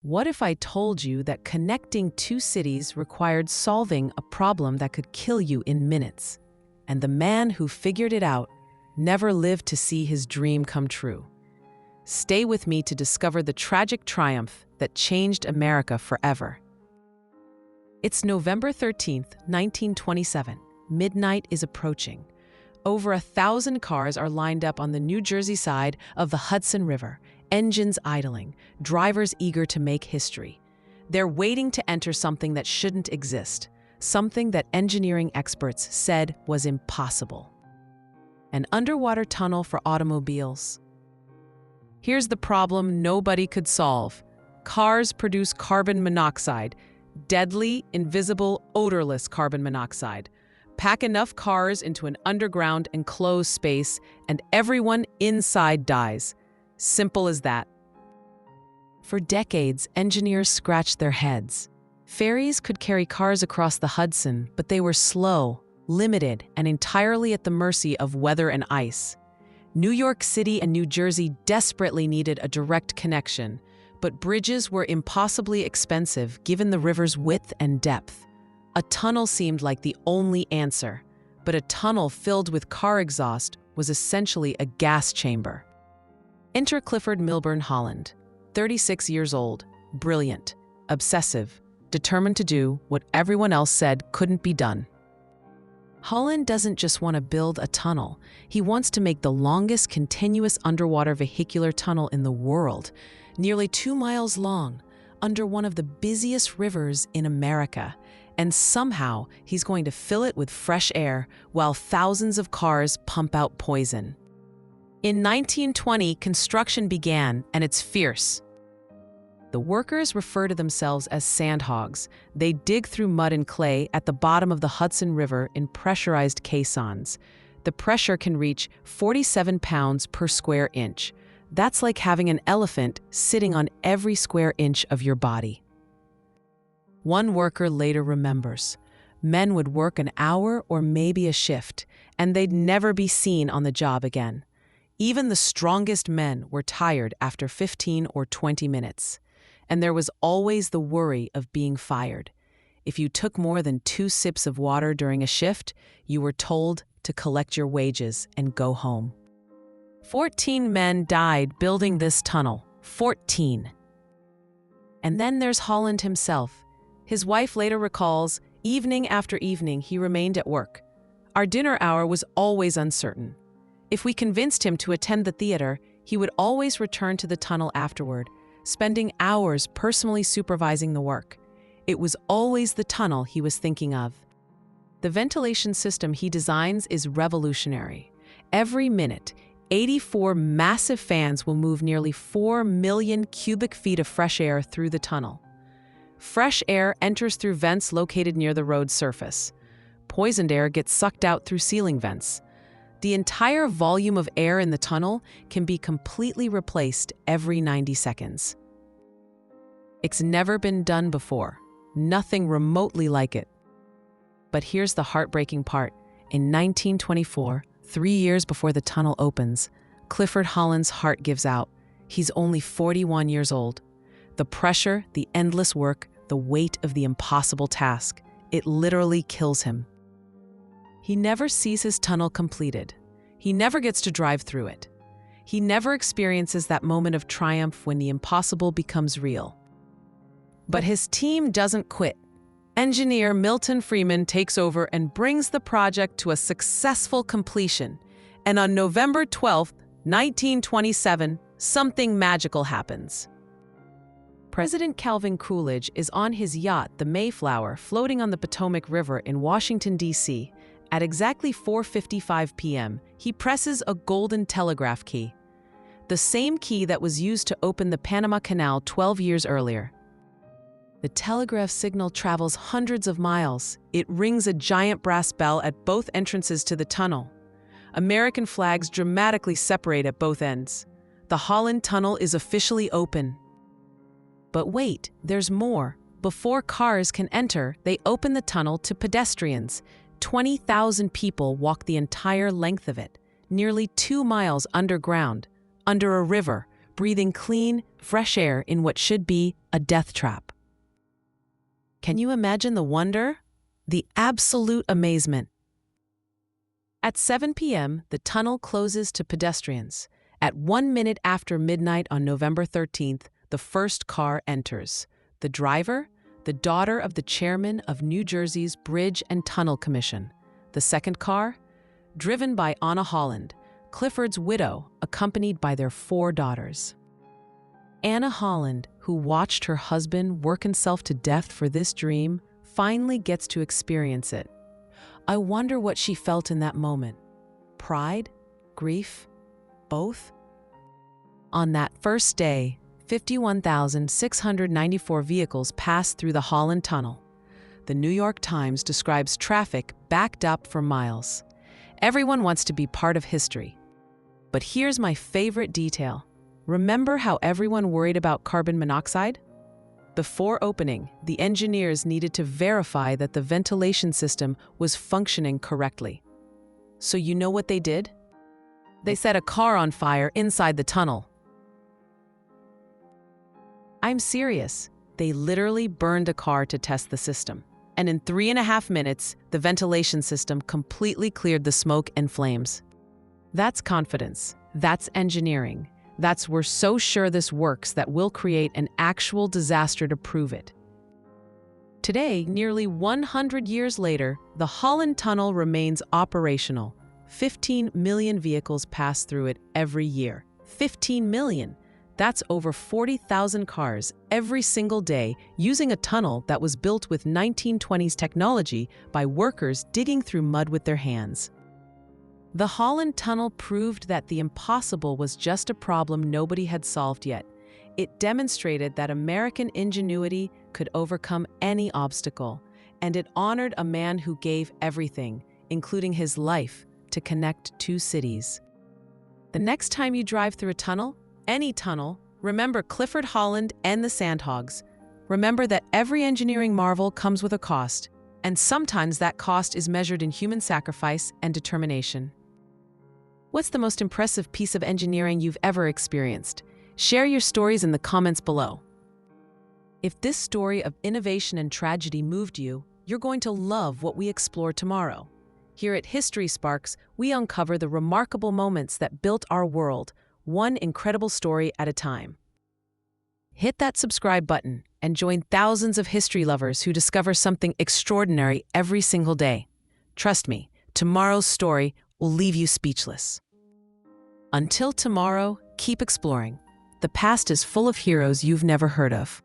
What if I told you that connecting two cities required solving a problem that could kill you in minutes? And the man who figured it out never lived to see his dream come true. Stay with me to discover the tragic triumph that changed America forever. It's November 13th, 1927. Midnight is approaching. Over 1,000 cars are lined up on the New Jersey side of the Hudson River, engines idling, drivers eager to make history. They're waiting to enter something that shouldn't exist, something that engineering experts said was impossible. An underwater tunnel for automobiles. Here's the problem nobody could solve. Cars produce carbon monoxide, deadly, invisible, odorless carbon monoxide. Pack enough cars into an underground enclosed space, and everyone inside dies. Simple as that. For decades, engineers scratched their heads. Ferries could carry cars across the Hudson, but they were slow, limited, and entirely at the mercy of weather and ice. New York City and New Jersey desperately needed a direct connection, but bridges were impossibly expensive given the river's width and depth. A tunnel seemed like the only answer, but a tunnel filled with car exhaust was essentially a gas chamber. Enter Clifford Holland, 36 years old, brilliant, obsessive, determined to do what everyone else said couldn't be done. Holland doesn't just want to build a tunnel, he wants to make the longest continuous underwater vehicular tunnel in the world, nearly 2 miles long, under one of the busiest rivers in America. And somehow he's going to fill it with fresh air while thousands of cars pump out poison. In 1920, construction began, and it's fierce. The workers refer to themselves as sandhogs. They dig through mud and clay at the bottom of the Hudson River in pressurized caissons. The pressure can reach 47 pounds per square inch. That's like having an elephant sitting on every square inch of your body. One worker later remembers, men would work an hour or maybe a shift, and they'd never be seen on the job again. Even the strongest men were tired after 15 or 20 minutes. And there was always the worry of being fired. If you took more than 2 sips of water during a shift, you were told to collect your wages and go home. 14 men died building this tunnel. 14. And then there's Holland himself. His wife later recalls, evening after evening, he remained at work. Our dinner hour was always uncertain. If we convinced him to attend the theater, he would always return to the tunnel afterward, spending hours personally supervising the work. It was always the tunnel he was thinking of. The ventilation system he designs is revolutionary. Every minute, 84 massive fans will move nearly 4 million cubic feet of fresh air through the tunnel. Fresh air enters through vents located near the road's surface. Poisoned air gets sucked out through ceiling vents. The entire volume of air in the tunnel can be completely replaced every 90 seconds. It's never been done before. Nothing remotely like it. But here's the heartbreaking part. In 1924, 3 years before the tunnel opens, Clifford Holland's heart gives out. He's only 41 years old. The pressure, the endless work, the weight of the impossible task, it literally kills him. He never sees his tunnel completed. He never gets to drive through it. He never experiences that moment of triumph when the impossible becomes real. But his team doesn't quit. Engineer Milton Freeman takes over and brings the project to a successful completion. And on November 12th, 1927, something magical happens. President Calvin Coolidge is on his yacht, the Mayflower, floating on the Potomac River in Washington, D.C. At exactly 4:55 p.m., he presses a golden telegraph key, the same key that was used to open the Panama Canal 12 years earlier. The telegraph signal travels hundreds of miles. It rings a giant brass bell at both entrances to the tunnel. American flags dramatically separate at both ends. The Holland Tunnel is officially open. But wait, there's more. Before cars can enter, they open the tunnel to pedestrians. 20,000 people walk the entire length of it, nearly 2 miles underground, under a river, breathing clean, fresh air in what should be a death trap. Can you imagine the wonder? The absolute amazement. At 7 p.m., the tunnel closes to pedestrians. At 1 minute after midnight on November 13th, the first car enters. The driver, the daughter of the chairman of New Jersey's Bridge and Tunnel Commission. The second car, driven by Anna Holland, Clifford's widow, accompanied by their 4 daughters. Anna Holland, who watched her husband work himself to death for this dream, finally gets to experience it. I wonder what she felt in that moment. Pride? Grief? Both? On that first day, 51,694 vehicles passed through the Holland Tunnel. The New York Times describes traffic backed up for miles. Everyone wants to be part of history. But here's my favorite detail. Remember how everyone worried about carbon monoxide? Before opening, the engineers needed to verify that the ventilation system was functioning correctly. So you know what they did? They set a car on fire inside the tunnel. I'm serious. They literally burned a car to test the system. And in 3.5 minutes, the ventilation system completely cleared the smoke and flames. That's confidence. That's engineering. That's we're so sure this works that we'll create an actual disaster to prove it. Today, nearly 100 years later, the Holland Tunnel remains operational. 15 million vehicles pass through it every year. 15 million! That's over 40,000 cars every single day using a tunnel that was built with 1920s technology by workers digging through mud with their hands. The Holland Tunnel proved that the impossible was just a problem nobody had solved yet. It demonstrated that American ingenuity could overcome any obstacle, and it honored a man who gave everything, including his life, to connect 2 cities. The next time you drive through a tunnel, any tunnel, remember Clifford Holland and the Sandhogs. Remember that every engineering marvel comes with a cost, and sometimes that cost is measured in human sacrifice and determination. What's the most impressive piece of engineering you've ever experienced? Share your stories in the comments below. If this story of innovation and tragedy moved you, you're going to love what we explore tomorrow. Here at History Sparks, we uncover the remarkable moments that built our world, one incredible story at a time. Hit that subscribe button and join thousands of history lovers who discover something extraordinary every single day. Trust me, tomorrow's story will leave you speechless. Until tomorrow, keep exploring. The past is full of heroes you've never heard of.